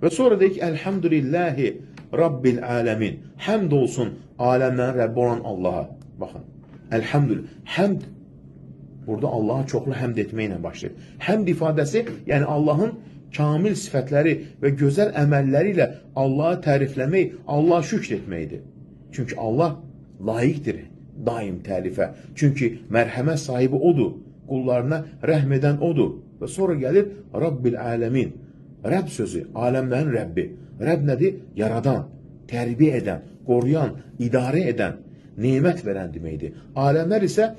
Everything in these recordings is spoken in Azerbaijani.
Və sonra deyik ki, Elhamdülillahi Rabbil aləmin. Həmd olsun aləmlərin Rəbbi olan Allaha. Baxın, Elhamdülillah. Həmd, burada Allaha çoxlu həmd etməklə başlayır. Həmd ifadəsi, yəni Allahın kamil sifətləri və gözəl əməlləri ilə Allahı tərifləmək, Allaha şükr etməkdir. Çünki Allah layiqdir daim tərifə. Çünki mərhəmət sahibi odur, qullarına rəhm edən odur. Və sonra gəlir Rabbil aləmin. Rəbb sözü, aləmlərin Rəbbi. Rəbb nədir? Yaradan, tərbiyə edən, qoruyan, idarə edən, nemət verən deməkdir. Aləmlər isə,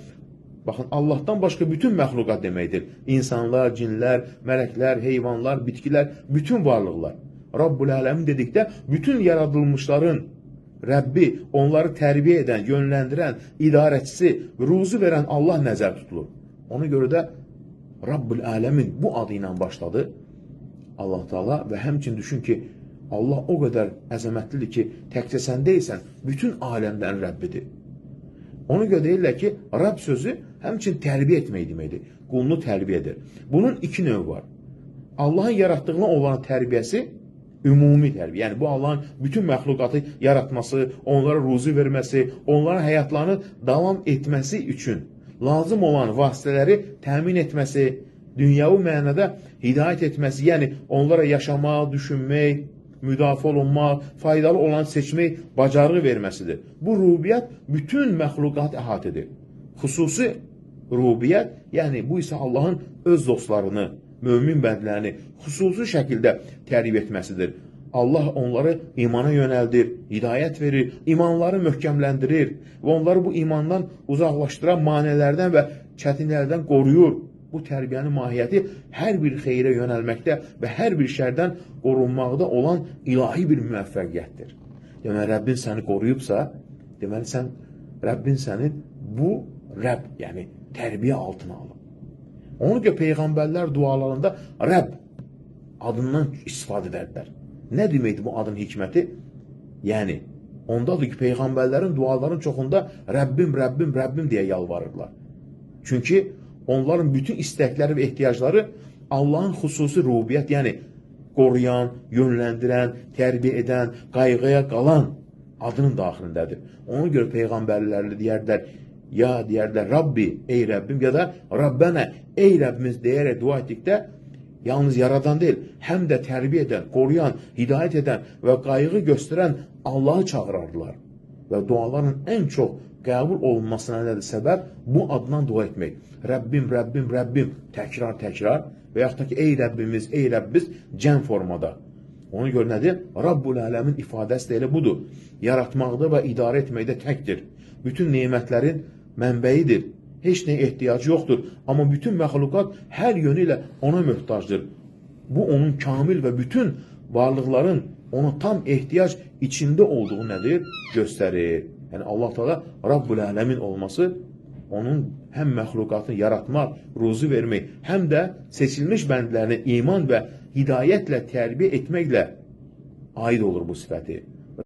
baxın, Allahdan başqa bütün məxluqat deməkdir. İnsanlar, cinlər, mələklər, heyvanlar, bitkilər, bütün varlıqlar. Rabbul aləmin dedikdə, bütün yaradılmışların Rəbbi, onları tərbiyə edən, yönləndirən, idarəçisi, ruzu verən Allah nəzər tutulur. Ona görə də Rabbul aləmin bu adı ilə başladı Allah Teala və həmçin düşün ki, Allah o qədər əzəmətlidir ki, təkcə sən deyilsən, bütün aləmlərin Rəbbidir. Ona görə deyirlər ki, Rəbb sözü həmçin tərbiyə etmək deməkdir. Qulunu tərbiyə edir. Bunun iki növü var. Allahın yaratdığına olan tərbiyəsi ümumi tərbiyə. Yəni, bu Allahın bütün məxluqatı yaratması, onlara ruzi verməsi, onların həyatlarını davam etməsi üçün lazım olan vasitələri təmin etməsi, dünyavi mənada hidayət etməsi, yəni onlara yaşamaq, düşünmək, müdafiə olunmaq, faydalı olan seçmək, bacarığı verməsidir. Bu rubiyyət bütün məxluqat əhatə edir. Xüsusi rubiyyət, yəni bu isə Allahın öz dostlarını, mömin bəndlərini xüsusi şəkildə tərbiyə etməsidir. Allah onları imana yönəldir, hidayət verir, imanları möhkəmləndirir və onları bu imandan uzaqlaşdıran maneələrdən və çətinlərdən qoruyur. Bu tərbiyənin mahiyyəti hər bir xeyrə yönəlməkdə və hər bir şərdən qorunmaqda olan ilahi bir müvəffəqiyyətdir. Deməli, Rəbbin səni qoruyubsa, deməli, Rəbbin səni bu Rəbb, yəni tərbiyə altına alıb. Ona görə Peyğəmbərlər dualarında Rəbb adından istifadə edərlər. Nə deməkdir bu adın hikməti? Yəni, ondadır ki, Peyğəmbərlərin duaların çoxunda Rəbbim, Rəbbim, Rəbbim deyə yalvarırlar. Çünki onların bütün istəkləri və ehtiyacları Allahın xüsusi rubiyyət, yəni qoruyan, yönləndirən, tərbiyə edən, qayğıya qalan adının daxilindədir. Ona görə Peyğəmbərlərlə deyərlər, Rabbi, ey Rəbbim, ya da Rabbənə, ey Rəbbimiz deyərək dua etdikdə, yalnız yaradan deyil, həm də tərbiyə edən, qoruyan, hidayət edən və qayğı göstərən Allahı çağırardılar. Və duaların ən çox qəbul olunmasına nədir səbəb? Bu adından dua etmək. Rəbbim, Rəbbim, Rəbbim, təkrar və yaxud da ki, ey Rəbbimiz, ey Rəbbimiz, cəm formada. Ona görə nədir? Rabbul aləmin ifadəsi də elə budur. Yaratmaqda və idarə etməkdə təkdir. Bütün nemətlərin mənbəyidir. Heç nəyə ehtiyacı yoxdur. Amma bütün məxluqat hər yönü ilə ona möhtacdır. Bu, onun kamil və bütün varlıqların ona tam ehtiyac içində olduğu nədir? Göstərir. Yəni, Allah Teala Rabbul aləmin olması, onun həm məxluqatını yaratmaq, ruzi vermək, həm də seçilmiş bəndlərini iman və hidayətlə tərbiyə etməklə aid olur bu sifəti.